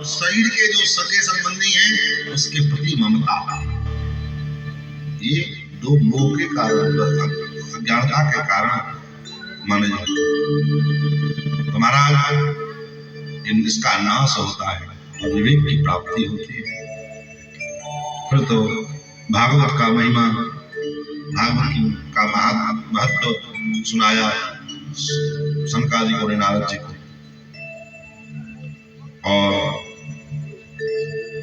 शरीर के जो सगे संबंधी हैं उसके प्रति ममता, ये दो मोह के कारण, अज्ञानता के कारण माने जाते। तो महाराज इसका नाश होता है और विवेक की प्राप्ति होती है। फिर तो भागवत का महिमा, भागवत का महत्व सुनाया सनकादिकों ने नारद जी को, और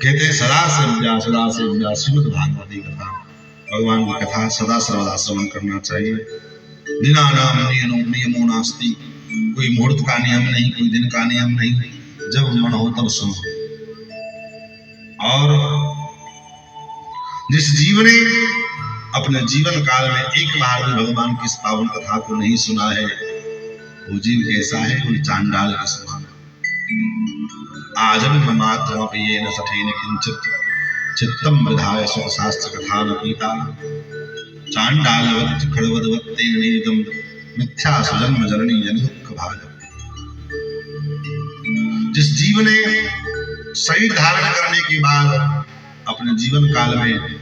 कहते सदा से विद्या श्रीमद् भागवती कथा, भगवान की कथा सदा सर्वदा श्रवण करना चाहिए। दिना नाम नियमो नास्ति, कोई मुहूर्त का नियम नहीं, कोई दिन का नियम नहीं, जब मन हो तब सुनो। और जिस जीव ने अपने जीवन काल में एक बार भी भगवान की पावन कथा को नहीं सुना है, वो जीव कैसा है? वो चांडाल के समान। आजन्म मात्रमपि येन सठेन किंचित चित्तम विधाय सुख शास्त्र कथा न पीता, चांडालवत् खड़वद्वत्तेन नियतम मिथ्या सुजन्म जननी जन दुख भाजक। जिस जीव ने शरीर धारण करने के बाद अपने जीवन काल में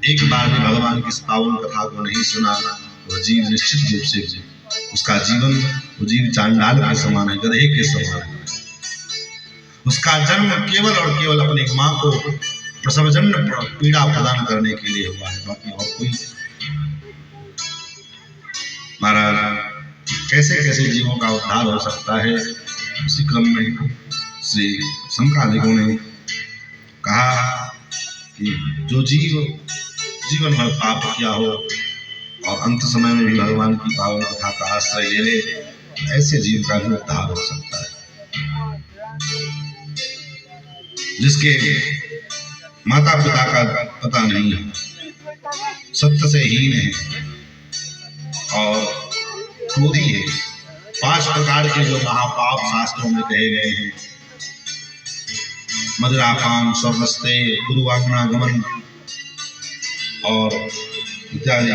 एक बार भी भगवान की पावन कथा को नहीं सुना, वह जीव निश्चित रूप से उसका जीवन, वो जीव चांडाल के समान है, गधे के समान है। उसका जन्म केवल और केवल अपनी मां को प्रसवजन्य पीड़ा प्रदान करने के लिए हुआ है, बाकी और कोई। महाराज कैसे कैसे जीवों का उद्धार हो सकता है, उसी क्रम में श्री सनकादिकों ने कहा कि जो जीव जीवन भर पाप किया हो और अंत समय में भी भगवान की पावन कथा का आश्रय ले ले, ऐसे जीव का भी उद्धार हो सकता है। जिसके माता पिता का पता नहीं है, सत्य से हीन है और क्रोधी है, 5 प्रकार के जो महापाप शास्त्रों में कहे गए हैं, मदिरापान, स्वर्गस्ते, गुरुवाज्ञागमन और इत्यादि,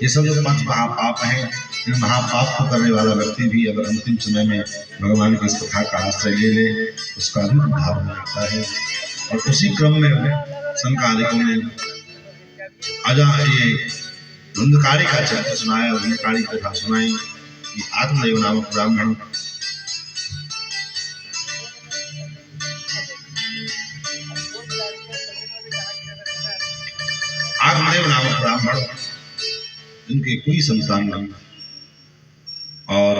ये सब जो 5 महापाप हैं, इन महापाप को करने वाला व्यक्ति भी अगर अंतिम समय में भगवान की इस कथा का आश्रय ले ले, उसका भी उद्धार हो जाता है। और उसी क्रम में सनकादिकों ने ये धुंधकारी का चरित्र सुनाया, धुंधकारी कथा सुनाई कि आत्मदेव नामक ब्राह्मण जिनके कोई संतान नहीं, और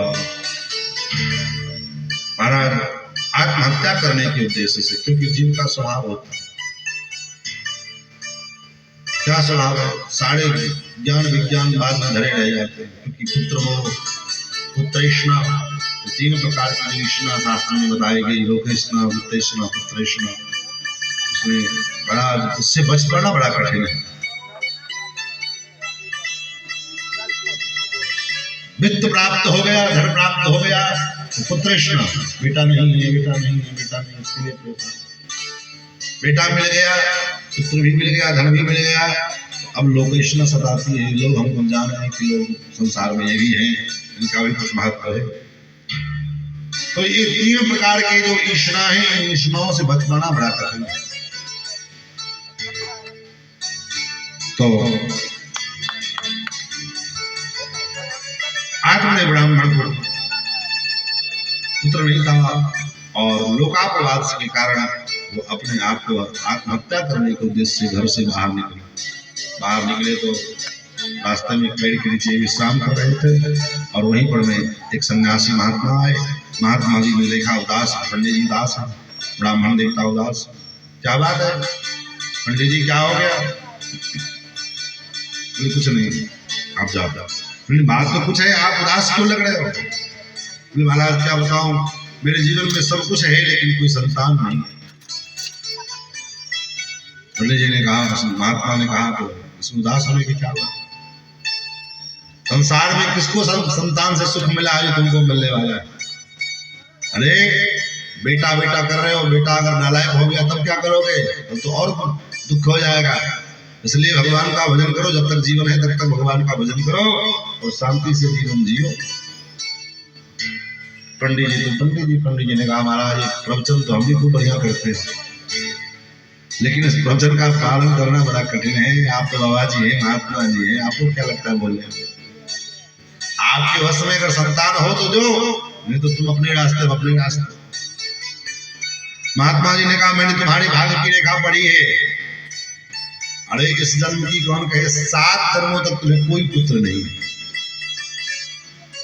महाराज आत्महत्या करने के उद्देश्य से, क्योंकि जीव का स्वभाव होता है, क्या स्वभाव है, सारे ज्ञान विज्ञान बाद में धरे रह जाते हैं, क्योंकि पुत्र मोह, पुत्रैष्णा, 3 प्रकार की तृष्णा शास्त्र में बताई गई, लोकेष्णा, पुत्रैष्णा, पुत्रैष्णा, उसमें बड़ा, इससे बच पड़ना बड़ा कठिन है। वित्त प्राप्त हो गया, धन प्राप्त हो गया, तो पुत्रैष्णा, बेटा नहीं है, बेटा नहीं है, बेटा नहीं, इसके लिए बेटा मिल गया, पुत्र भी मिल गया, धन भी मिल गया, अब लोकेष्णा सताती है। लोग हमको जान रहे हैं कि लोग संसार में ये भी हैं, इनका भी कुछ महत्व है। तो ये 3 प्रकार के जो ईष्णा है, इन ईष्णाओं से बच पाना बड़ा कठिन है। तो आत्मदेव ब्राह्मण को पुत्र नहीं था और लोकापवाद के कारण वो अपने आप को आत्महत्या करने के उद्देश्य से घर से बाहर निकले तो रास्ते में पेड़ के नीचे विश्राम कर रहे थे, और वहीं पर में एक सन्यासी महात्मा आए। महात्मा जी ने देखा उदास, पंडित जी उदास है, ब्राह्मण देखता उदास, क्या बात है पंडित जी, क्या हो गया? कुछ नहीं, आप जाओ। बात तो कुछ है, आप उदास क्यों लग रहे हो? महाराज क्या बताऊं, मेरे जीवन में सब कुछ है लेकिन कोई संतान नहीं। पंडित जी ने कहा, महात्मा ने कहा, तो इसमें उदास होने की क्या बात? संसार में किसको संतान से सुख मिला है तुमको मिलने वाला है? अरे बेटा बेटा कर रहे हो, बेटा अगर नालायक हो गया तब क्या करोगे? तब तो और दुख हो जाएगा। इसलिए भगवान का भजन करो, जब तक जीवन है तब तक भगवान का भजन करो और शांति से जीवन जियो। पंडित जी ने कहा महाराज ये प्रवचन तो हम भी खूब बढ़िया करते हैं, लेकिन इस प्रवचन का पालन करना बड़ा कठिन है। आप तो बाबा जी हैं, महात्मा जी हैं, आपको क्या लगता है बोलने में? आपके वश में अगर संतान हो तो दो, नहीं तो तुम अपने रास्ते। महात्मा जी ने कहा मैंने तुम्हारी भाग्य की रेखा पढ़ी है, अरे इस जन्म की कौन कहे, 7 जन्मों तक तुम्हें कोई पुत्र नहीं है।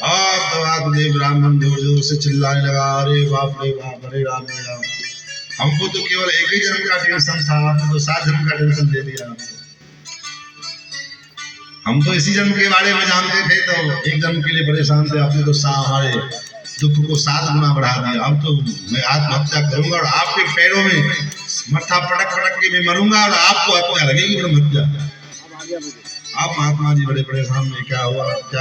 और तो वासुदेव ब्राह्मण जोर जोर से चिल्लाने लगा, अरे बाप रे बाप, अरे राम रे राम, हमको तो केवल एक ही जन्म का टेंशन था, आपने तो 7 जन्म का टेंशन दे दिया। हम तो इसी जन्म के बारे में जानते थे तो एक जन्म के लिए परेशान थे, आपने तो हमारे दुख को 7 गुना बढ़ा दिया। अब तो मैं आत्महत्या करूंगा और आपके पैरों में मत्था पटक के मैं मरूंगा और आपको हत्या लगेगी ब्रह्म हत्या। आप महात्मा जी बड़े परेशान में, क्या हुआ क्या